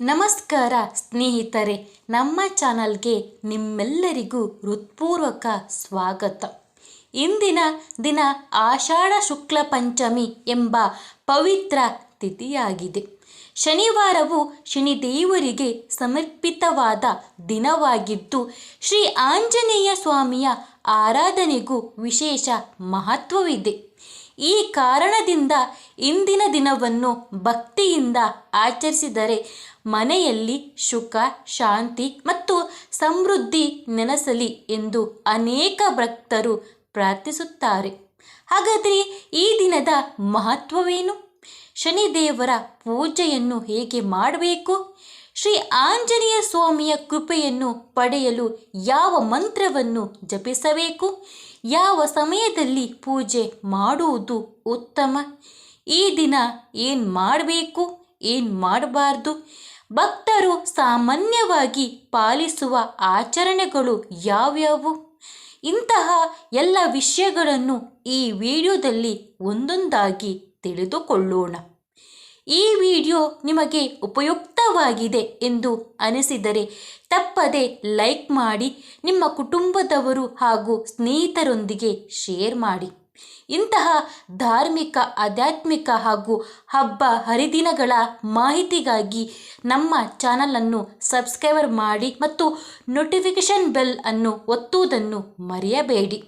ನಮಸ್ಕಾರ ಸ್ನೇಹಿತರೆ, ನಮ್ಮ ಚಾನಲ್ಗೆ ನಿಮ್ಮೆಲ್ಲರಿಗೂ ಹೃತ್ಪೂರ್ವಕ ಸ್ವಾಗತ. ಇಂದಿನ ದಿನ ಆಷಾಢ ಶುಕ್ಲ ಪಂಚಮಿ ಎಂಬ ಪವಿತ್ರ ತಿಥಿಯಾಗಿದೆ. ಶನಿವಾರವು ಶನಿದೇವರಿಗೆ ಸಮರ್ಪಿತವಾದ ದಿನವಾಗಿದ್ದು, ಶ್ರೀ ಆಂಜನೇಯ ಸ್ವಾಮಿಯ ಆರಾಧನೆಗೂ ವಿಶೇಷ ಮಹತ್ವವಿದೆ. ಈ ಕಾರಣದಿಂದ ಇಂದಿನ ದಿನವನ್ನು ಭಕ್ತಿಯಿಂದ ಆಚರಿಸಿದರೆ ಮನೆಯಲ್ಲಿ ಸುಖ, ಶಾಂತಿ ಮತ್ತು ಸಮೃದ್ಧಿ ನೆಲೆಸಲಿ ಎಂದು ಅನೇಕ ಭಕ್ತರು ಪ್ರಾರ್ಥಿಸುತ್ತಾರೆ. ಹಾಗಾದರೆ ಈ ದಿನದ ಮಹತ್ವವೇನು? ಶನಿದೇವರ ಪೂಜೆಯನ್ನು ಹೇಗೆ ಮಾಡಬೇಕು? ಶ್ರೀ ಆಂಜನೇಯ ಸ್ವಾಮಿಯ ಕೃಪೆಯನ್ನು ಪಡೆಯಲು ಯಾವ ಮಂತ್ರವನ್ನು ಜಪಿಸಬೇಕು? ಯಾವ ಸಮಯದಲ್ಲಿ ಪೂಜೆ ಮಾಡುವುದು ಉತ್ತಮ? ಈ ದಿನ ಏನು ಮಾಡಬೇಕು, ಏನು ಮಾಡಬಾರ್ದು? ಭಕ್ತರು ಸಾಮಾನ್ಯವಾಗಿ ಪಾಲಿಸುವ ಆಚರಣೆಗಳು ಯಾವ್ಯಾವು? ಇಂತಹ ಎಲ್ಲ ವಿಷಯಗಳನ್ನು ಈ ವಿಡಿಯೋದಲ್ಲಿ ಒಂದೊಂದಾಗಿ ತಿಳಿದುಕೊಳ್ಳೋಣ. ಈ ವಿಡಿಯೋ ನಿಮಗೆ ಉಪಯುಕ್ತವಾಗಿದೆ ಎಂದು ಅನಿಸಿದರೆ ತಪ್ಪದೆ ಲೈಕ್ ಮಾಡಿ, ನಿಮ್ಮ ಕುಟುಂಬದವರು ಹಾಗೂ ಸ್ನೇಹಿತರೊಂದಿಗೆ ಶೇರ್ ಮಾಡಿ. ಇಂತಹ ಧಾರ್ಮಿಕ, ಆಧ್ಯಾತ್ಮಿಕ ಹಾಗೂ ಹಬ್ಬ ಹರಿದಿನಗಳ ಮಾಹಿತಿಗಾಗಿ ನಮ್ಮ ಚಾನಲನ್ನು ಸಬ್ಸ್ಕ್ರೈಬರ್ ಮಾಡಿ ಮತ್ತು ನೋಟಿಫಿಕೇಷನ್ ಬೆಲ್ ಅನ್ನು ಒತ್ತುವುದನ್ನು ಮರೆಯಬೇಡಿ.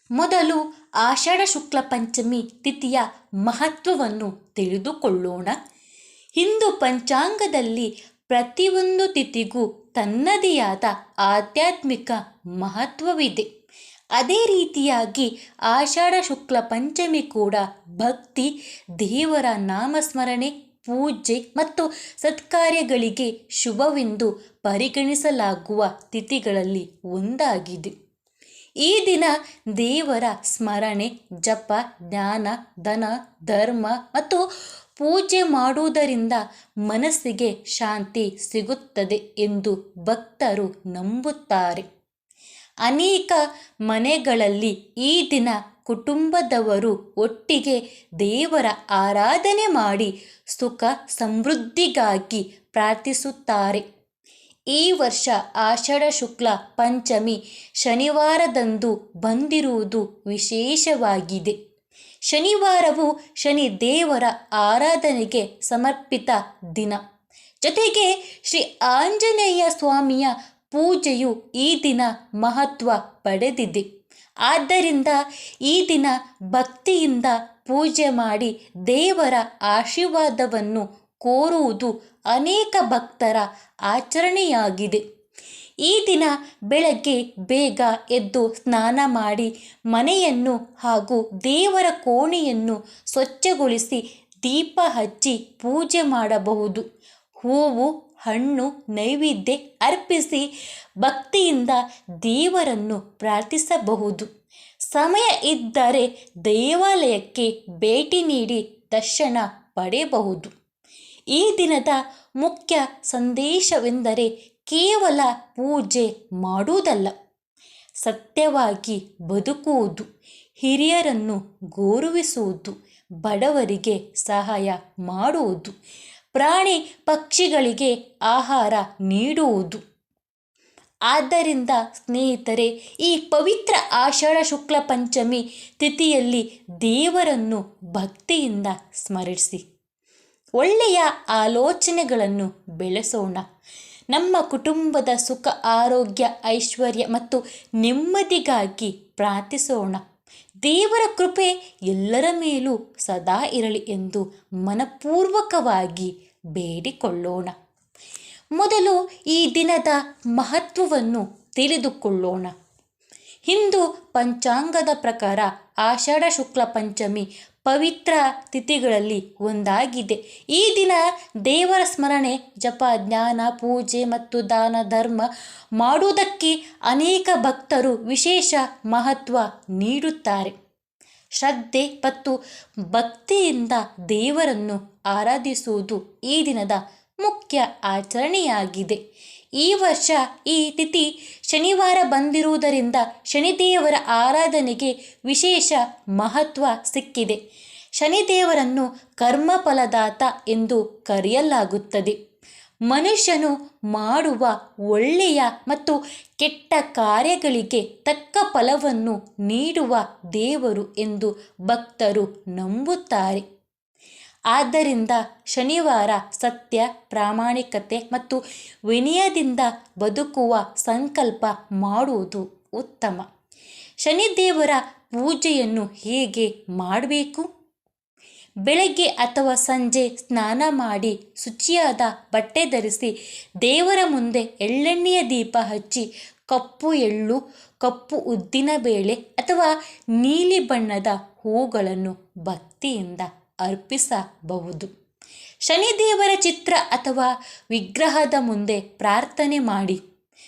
ಮೊದಲು ಆಷಾಢ ಶುಕ್ಲ ಪಂಚಮಿ ತಿಥಿಯ ಮಹತ್ವವನ್ನು ತಿಳಿದುಕೊಳ್ಳೋಣ. ಹಿಂದೂ ಪಂಚಾಂಗದಲ್ಲಿ ಪ್ರತಿಯೊಂದು ತಿಥಿಗೂ ತನ್ನದೇ ಆದ ಆಧ್ಯಾತ್ಮಿಕ ಮಹತ್ವವಿದೆ. ಅದೇ ರೀತಿಯಾಗಿ ಆಷಾಢ ಶುಕ್ಲ ಪಂಚಮಿ ಕೂಡ ಭಕ್ತಿ, ದೇವರ ನಾಮಸ್ಮರಣೆ, ಪೂಜೆ ಮತ್ತು ಸತ್ಕಾರ್ಯಗಳಿಗೆ ಶುಭವೆಂದು ಪರಿಗಣಿಸಲಾಗುವ ತಿಥಿಗಳಲ್ಲಿ ಒಂದಾಗಿದೆ. ಈ ದಿನ ದೇವರ ಸ್ಮರಣೆ, ಜಪ, ಜ್ಞಾನ, ಧನ, ಧರ್ಮ ಮತ್ತು ಪೂಜೆ ಮಾಡುವುದರಿಂದ ಮನಸ್ಸಿಗೆ ಶಾಂತಿ ಸಿಗುತ್ತದೆ ಎಂದು ಭಕ್ತರು ನಂಬುತ್ತಾರೆ. ಅನೇಕ ಮನೆಗಳಲ್ಲಿ ಈ ದಿನ ಕುಟುಂಬದವರು ಒಟ್ಟಿಗೆ ದೇವರ ಆರಾಧನೆ ಮಾಡಿ ಸುಖ ಸಮೃದ್ಧಿಗಾಗಿ ಪ್ರಾರ್ಥಿಸುತ್ತಾರೆ. ಈ ವರ್ಷ ಆಷಾಢ ಶುಕ್ಲ ಪಂಚಮಿ ಶನಿವಾರದಂದು ಬಂದಿರುವುದು ವಿಶೇಷವಾಗಿದೆ. ಶನಿವಾರವು ಶನಿ ದೇವರ ಆರಾಧನೆಗೆ ಸಮರ್ಪಿತ ದಿನ. ಜೊತೆಗೆ ಶ್ರೀ ಆಂಜನೇಯ ಸ್ವಾಮಿಯ ಪೂಜೆಯು ಈ ದಿನ ಮಹತ್ವ ಪಡೆದಿದೆ. ಆದ್ದರಿಂದ ಈ ದಿನ ಭಕ್ತಿಯಿಂದ ಪೂಜೆ ಮಾಡಿ ದೇವರ ಆಶೀರ್ವಾದವನ್ನು ಕೋರುವುದು ಅನೇಕ ಭಕ್ತರ ಆಚರಣೆಯಾಗಿದೆ. ಈ ದಿನ ಬೆಳಗ್ಗೆ ಬೇಗ ಎದ್ದು ಸ್ನಾನ ಮಾಡಿ ಮನೆಯನ್ನು ಹಾಗೂ ದೇವರ ಕೋಣೆಯನ್ನು ಸ್ವಚ್ಛಗೊಳಿಸಿ ದೀಪ ಹಚ್ಚಿ ಪೂಜೆ ಮಾಡಬಹುದು. ಹೂವು, ಹಣ್ಣು, ನೈವೇದ್ಯ ಅರ್ಪಿಸಿ ಭಕ್ತಿಯಿಂದ ದೇವರನ್ನು ಪ್ರಾರ್ಥಿಸಬಹುದು. ಸಮಯ ಇದ್ದರೆ ದೇವಾಲಯಕ್ಕೆ ಭೇಟಿ ನೀಡಿ ದರ್ಶನ ಪಡೆಯಬಹುದು. ಈ ದಿನದ ಮುಖ್ಯ ಸಂದೇಶವೆಂದರೆ ಕೇವಲ ಪೂಜೆ ಮಾಡುವುದಲ್ಲ, ಸತ್ಯವಾಗಿ ಬದುಕುವುದು, ಹಿರಿಯರನ್ನು ಗೌರವಿಸುವುದು, ಬಡವರಿಗೆ ಸಹಾಯ ಮಾಡುವುದು, ಪ್ರಾಣಿ ಪಕ್ಷಿಗಳಿಗೆ ಆಹಾರ ನೀಡುವುದು. ಆದ್ದರಿಂದ ಸ್ನೇಹಿತರೆ, ಈ ಪವಿತ್ರ ಆಷಾಢ ಶುಕ್ಲ ಪಂಚಮಿ ತಿಥಿಯಲ್ಲಿ ದೇವರನ್ನು ಭಕ್ತಿಯಿಂದ ಸ್ಮರಿಸಿ ಒಳ್ಳೆಯ ಆಲೋಚನೆಗಳನ್ನು ಬೆಳೆಸೋಣ. ನಮ್ಮ ಕುಟುಂಬದ ಸುಖ, ಆರೋಗ್ಯ, ಐಶ್ವರ್ಯ ಮತ್ತು ನೆಮ್ಮದಿಗಾಗಿ ಪ್ರಾರ್ಥಿಸೋಣ. ದೇವರ ಕೃಪೆ ಎಲ್ಲರ ಮೇಲೂ ಸದಾ ಇರಲಿ ಎಂದು ಮನಪೂರ್ವಕವಾಗಿ ಬೇಡಿಕೊಳ್ಳೋಣ. ಮೊದಲು ಈ ದಿನದ ಮಹತ್ವವನ್ನು ತಿಳಿದುಕೊಳ್ಳೋಣ. ಹಿಂದೂ ಪಂಚಾಂಗದ ಪ್ರಕಾರ ಆಷಾಢ ಶುಕ್ಲ ಪಂಚಮಿ ಪವಿತ್ರ ತಿಥಿಗಳಲ್ಲಿ ಒಂದಾಗಿದೆ. ಈ ದಿನ ದೇವರ ಸ್ಮರಣೆ, ಜಪ, ಜ್ಞಾನ, ಪೂಜೆ ಮತ್ತು ದಾನ ಧರ್ಮ ಮಾಡುವುದಕ್ಕೆ ಅನೇಕ ಭಕ್ತರು ವಿಶೇಷ ಮಹತ್ವ ನೀಡುತ್ತಾರೆ. ಶ್ರದ್ಧೆ ಮತ್ತು ಭಕ್ತಿಯಿಂದ ದೇವರನ್ನು ಆರಾಧಿಸುವುದು ಈ ದಿನದ ಮುಖ್ಯ ಆಚರಣೆಯಾಗಿದೆ. ಈ ವರ್ಷ ಈ ತಿಥಿ ಶನಿವಾರ ಬಂದಿರುವುದರಿಂದ ಶನಿದೇವರ ಆರಾಧನೆಗೆ ವಿಶೇಷ ಮಹತ್ವ ಸಿಕ್ಕಿದೆ. ಶನಿದೇವರನ್ನು ಕರ್ಮಫಲದಾತ ಎಂದು ಕರೆಯಲಾಗುತ್ತದೆ. ಮನುಷ್ಯನು ಮಾಡುವ ಒಳ್ಳೆಯ ಮತ್ತು ಕೆಟ್ಟ ಕಾರ್ಯಗಳಿಗೆ ತಕ್ಕ ಫಲವನ್ನು ನೀಡುವ ದೇವರು ಎಂದು ಭಕ್ತರು ನಂಬುತ್ತಾರೆ. ಆದ್ದರಿಂದ ಶನಿವಾರ ಸತ್ಯ, ಪ್ರಾಮಾಣಿಕತೆ ಮತ್ತು ವಿನಯದಿಂದ ಬದುಕುವ ಸಂಕಲ್ಪ ಮಾಡುವುದು ಉತ್ತಮ. ಶನಿದೇವರ ಪೂಜೆಯನ್ನು ಹೇಗೆ ಮಾಡಬೇಕು? ಬೆಳಗ್ಗೆ ಅಥವಾ ಸಂಜೆ ಸ್ನಾನ ಮಾಡಿ ಶುಚಿಯಾದ ಬಟ್ಟೆ ಧರಿಸಿ ದೇವರ ಮುಂದೆ ಎಳ್ಳೆಣ್ಣೆಯ ದೀಪ ಹಚ್ಚಿ ಕಪ್ಪು ಎಳ್ಳು, ಕಪ್ಪು ಉದ್ದಿನಬೇಳೆ ಅಥವಾ ನೀಲಿ ಬಣ್ಣದ ಹೂಗಳನ್ನು ಭಕ್ತಿಯಿಂದ ಅರ್ಪಿಸಬಹುದು. ಶನಿದೇವರ ಚಿತ್ರ ಅಥವಾ ವಿಗ್ರಹದ ಮುಂದೆ ಪ್ರಾರ್ಥನೆ ಮಾಡಿ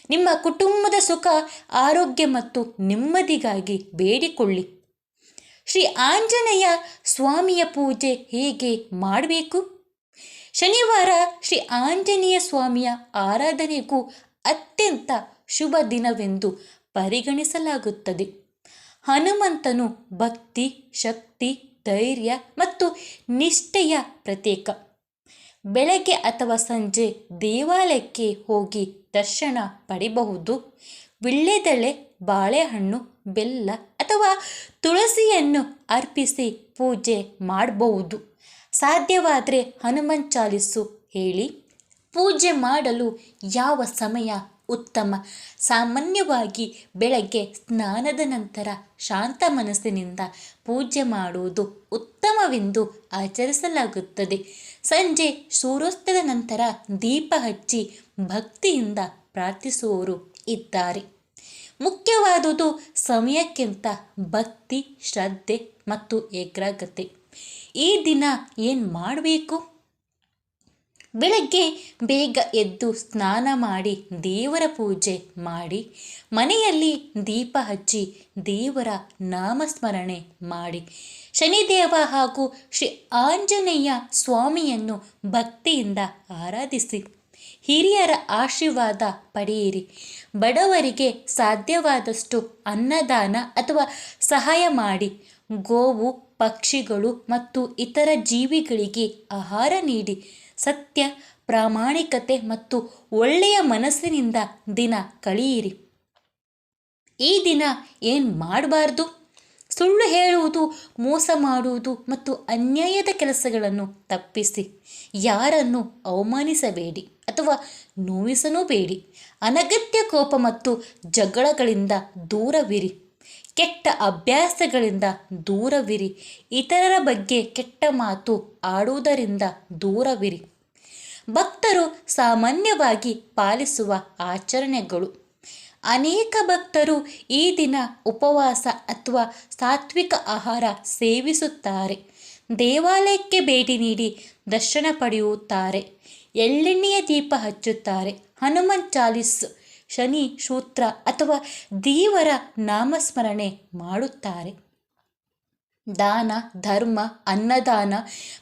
ನಿಮ್ಮ ಕುಟುಂಬದ ಸುಖ, ಆರೋಗ್ಯ ಮತ್ತು ನೆಮ್ಮದಿಗಾಗಿ ಬೇಡಿಕೊಳ್ಳಿ. ಶ್ರೀ ಆಂಜನೇಯ ಸ್ವಾಮಿಯ ಪೂಜೆ ಹೇಗೆ ಮಾಡಬೇಕು? ಶನಿವಾರ ಶ್ರೀ ಆಂಜನೇಯ ಸ್ವಾಮಿಯ ಆರಾಧನೆಗೂ ಅತ್ಯಂತ ಶುಭ ದಿನವೆಂದು ಪರಿಗಣಿಸಲಾಗುತ್ತದೆ. ಹನುಮಂತನು ಭಕ್ತಿ, ಶಕ್ತಿ, ಧೈರ್ಯ ಮತ್ತು ನಿಷ್ಠೆಯ ಪ್ರತೀಕ. ಬೆಳಗ್ಗೆ ಅಥವಾ ಸಂಜೆ ದೇವಾಲಯಕ್ಕೆ ಹೋಗಿ ದರ್ಶನ ಪಡೆಯಬಹುದು. ವಿಳ್ಳೆದೆಲೆ, ಬಾಳೆಹಣ್ಣು, ಬೆಲ್ಲ ಅಥವಾ ತುಳಸಿಯನ್ನು ಅರ್ಪಿಸಿ ಪೂಜೆ ಮಾಡಬಹುದು. ಸಾಧ್ಯವಾದರೆ ಹನುಮಾನ್ ಚಾಲಿಸು ಹೇಳಿ. ಪೂಜೆ ಮಾಡಲು ಯಾವ ಸಮಯ ಉತ್ತಮ? ಸಾಮಾನ್ಯವಾಗಿ ಬೆಳಗ್ಗೆ ಸ್ನಾನದ ನಂತರ ಶಾಂತ ಮನಸ್ಸಿನಿಂದ ಪೂಜೆ ಮಾಡುವುದು ಉತ್ತಮವೆಂದು ಆಚರಿಸಲಾಗುತ್ತದೆ. ಸಂಜೆ ಸೂರ್ಯಾಸ್ತದ ನಂತರ ದೀಪ ಹಚ್ಚಿ ಭಕ್ತಿಯಿಂದ ಪ್ರಾರ್ಥಿಸುವವರು ಇದ್ದಾರೆ. ಮುಖ್ಯವಾದುದು ಸಮಯಕ್ಕಿಂತ ಭಕ್ತಿ, ಶ್ರದ್ಧೆ ಮತ್ತು ಏಕಾಗ್ರತೆ. ಈ ದಿನ ಏನು ಮಾಡಬೇಕು? ಬೆಳಗ್ಗೆ ಬೇಗ ಎದ್ದು ಸ್ನಾನ ಮಾಡಿ ದೇವರ ಪೂಜೆ ಮಾಡಿ ಮನೆಯಲ್ಲಿ ದೀಪ ಹಚ್ಚಿ ದೇವರ ನಾಮಸ್ಮರಣೆ ಮಾಡಿ ಶನಿದೇವ ಹಾಗೂ ಶ್ರೀ ಆಂಜನೇಯ ಸ್ವಾಮಿಯನ್ನು ಭಕ್ತಿಯಿಂದ ಆರಾಧಿಸಿ ಹಿರಿಯರ ಆಶೀರ್ವಾದ ಪಡೆಯಿರಿ. ಬಡವರಿಗೆ ಸಾಧ್ಯವಾದಷ್ಟು ಅನ್ನದಾನ ಅಥವಾ ಸಹಾಯ ಮಾಡಿ. ಗೋವು, ಪಕ್ಷಿಗಳು ಮತ್ತು ಇತರ ಜೀವಿಗಳಿಗೆ ಆಹಾರ ನೀಡಿ. ಸತ್ಯ, ಪ್ರಾಮಾಣಿಕತೆ ಮತ್ತು ಒಳ್ಳೆಯ ಮನಸ್ಸಿನಿಂದ ದಿನ ಕಳೆಯಿರಿ. ಈ ದಿನ ಏನು ಮಾಡಬಾರ್ದು? ಸುಳ್ಳು ಹೇಳುವುದು, ಮೋಸ ಮಾಡುವುದು ಮತ್ತು ಅನ್ಯಾಯದ ಕೆಲಸಗಳನ್ನು ತಪ್ಪಿಸಿ. ಯಾರನ್ನು ಅವಮಾನಿಸಬೇಡಿ ಅಥವಾ ನೋವಿಸಬೇಡಿ. ಅನಗತ್ಯ ಕೋಪ ಮತ್ತು ಜಗಳಗಳಿಂದ ದೂರವಿರಿ. ಕೆಟ್ಟ ಅಭ್ಯಾಸಗಳಿಂದ ದೂರವಿರಿ. ಇತರರ ಬಗ್ಗೆ ಕೆಟ್ಟ ಮಾತು ಆಡುವುದರಿಂದ ದೂರವಿರಿ. ಭಕ್ತರು ಸಾಮಾನ್ಯವಾಗಿ ಪಾಲಿಸುವ ಆಚರಣೆಗಳು. ಅನೇಕ ಭಕ್ತರು ಈ ದಿನ ಉಪವಾಸ ಅಥವಾ ಸಾತ್ವಿಕ ಆಹಾರ ಸೇವಿಸುತ್ತಾರೆ. ದೇವಾಲಯಕ್ಕೆ ಭೇಟಿ ನೀಡಿ ದರ್ಶನ ಪಡೆಯುತ್ತಾರೆ. ಎಳ್ಳೆಣ್ಣೆಯ ದೀಪ ಹಚ್ಚುತ್ತಾರೆ. ಹನುಮಾನ್ ಚಾಲಿಸ್, ಶನಿ ಸೂತ್ರ ಅಥವಾ ದೇವರ ನಾಮಸ್ಮರಣೆ ಮಾಡುತ್ತಾರೆ. ದಾನ, ಧರ್ಮ, ಅನ್ನದಾನ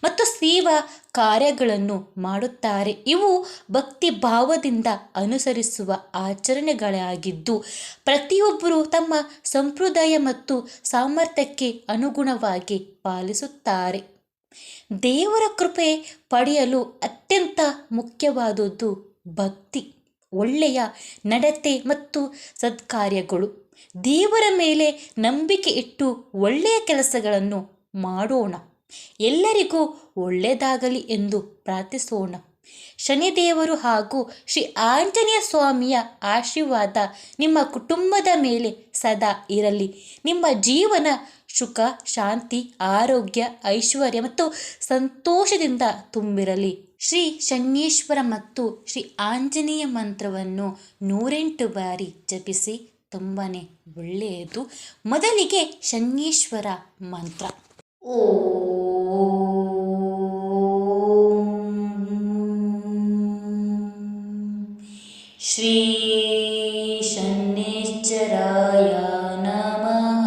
ಮತ್ತು ಸೇವಾ ಕಾರ್ಯಗಳನ್ನು ಮಾಡುತ್ತಾರೆ. ಇವು ಭಕ್ತಿ ಭಾವದಿಂದ ಅನುಸರಿಸುವ ಆಚರಣೆಗಳಾಗಿದ್ದು ಪ್ರತಿಯೊಬ್ಬರೂ ತಮ್ಮ ಸಂಪ್ರದಾಯ ಮತ್ತು ಸಾಮರ್ಥ್ಯಕ್ಕೆ ಅನುಗುಣವಾಗಿ ಪಾಲಿಸುತ್ತಾರೆ. ದೇವರ ಕೃಪೆ ಪಡೆಯಲು ಅತ್ಯಂತ ಮುಖ್ಯವಾದುದು ಭಕ್ತಿ, ಒಳ್ಳೆಯ ನಡತೆ ಮತ್ತು ಸತ್ಕಾರ್ಯಗಳು. ದೇವರ ಮೇಲೆ ನಂಬಿಕೆ ಇಟ್ಟು ಒಳ್ಳೆಯ ಕೆಲಸಗಳನ್ನು ಮಾಡೋಣ. ಎಲ್ಲರಿಗೂ ಒಳ್ಳೆಯದಾಗಲಿ ಎಂದು ಪ್ರಾರ್ಥಿಸೋಣ. ಶನಿದೇವರು ಹಾಗೂ ಶ್ರೀ ಆಂಜನೇಯ ಸ್ವಾಮಿಯ ಆಶೀರ್ವಾದ ನಿಮ್ಮ ಕುಟುಂಬದ ಮೇಲೆ ಸದಾ ಇರಲಿ. ನಿಮ್ಮ ಜೀವನ ಸುಖ, ಶಾಂತಿ, ಆರೋಗ್ಯ, ಐಶ್ವರ್ಯ ಮತ್ತು ಸಂತೋಷದಿಂದ ತುಂಬಿರಲಿ. ಶ್ರೀ ಶನೀಶ್ವರ ಮತ್ತು ಶ್ರೀ ಆಂಜನೇಯ ಮಂತ್ರವನ್ನು 108 ಬಾರಿ ಜಪಿಸಿ. ತುಂಬಾ ಒಳ್ಳೆಯದು. ಮೊದಲಿಗೆ ಶನೀಶ್ವರ ಮಂತ್ರ. ಶ್ರೀ ಶನೈಶ್ಚರಾಯ ನಮಃ.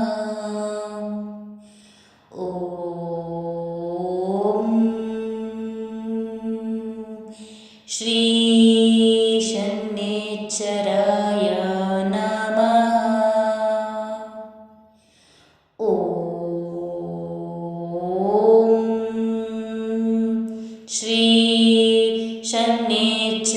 ಓಂ ಶ್ರೀ ಶನೈಶ್ಚರಾಯ ನಮಃ. ಓಂ ಶ್ರೀ ಶನೈಶ್ಚರಾಯ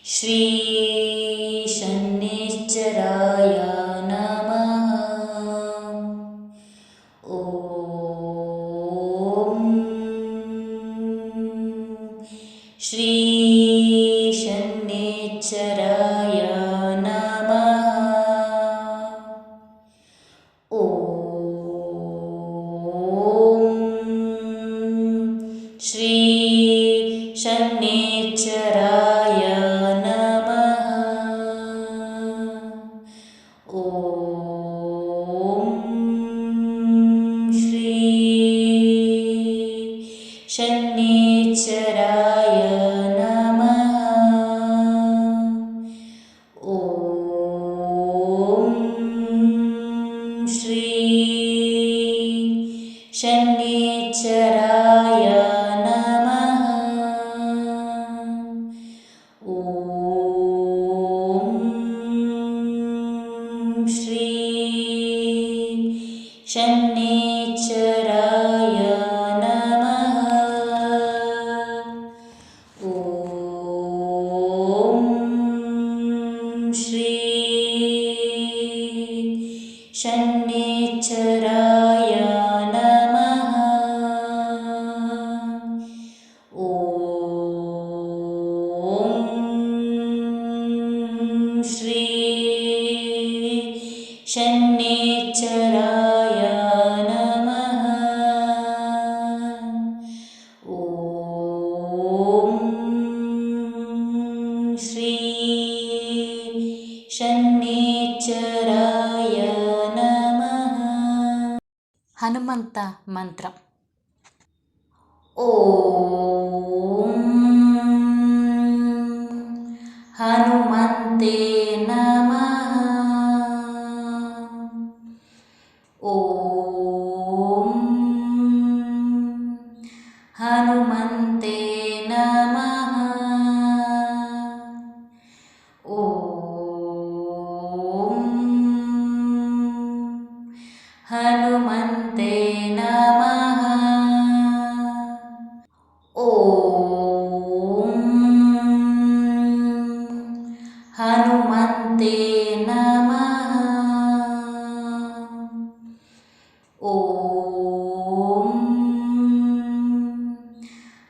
ಶ್ರೀ ಶನೈಶ್ಚರಾಯ ನಮಃ. ಓಂ ಶ್ರೀ ಶನೈಶ್ಚರಾಯ ನಮಃ. ಓಂ ಶ್ರೀ ಶನೈಶ್ಚರಾಯ ನಮಃ. ಓಂ ಶ್ರೀ ಶನೈಶ್ಚರಾಯ ನಮಃ. ಓಂ ಶ್ರೀ ಶನೈಶ್ಚರಾಯ ನಮಃ. ಓಂ ಶ್ರೀ ಶನೈಶ್ಚರಾಯ ನಮಃ. ಓಂ ಶ್ರೀ ಶನೈಶ್ಚರಾಯ ನಮಃ. ಓಂ ಶ್ರೀ ಶನೈಶ್ಚರಾಯ ನಮಃ. ಓಂ ಶ್ರೀ ಶನೈಶ್ಚರಾಯ ನಮಃ. ಹನುಮಂತ ಮಂತ್ರ. ಓಂ ಹನುಮಂತೆ ನಮಃ. ಓಂ ಹನುಮಂತೆ ನಮಃ. ಓಂ ಹನುಮಂತೆ ನಮಃ. ಓಂ ಹನುಮಂತೆ ನಮಃ. ಓಂ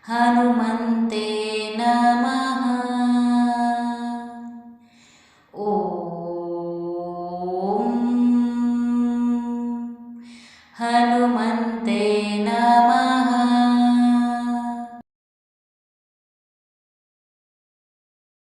ಹನುಮಂತೆ ನಮಃ. ಓಂ ಹನುಮಂತೆ ನಮಃ.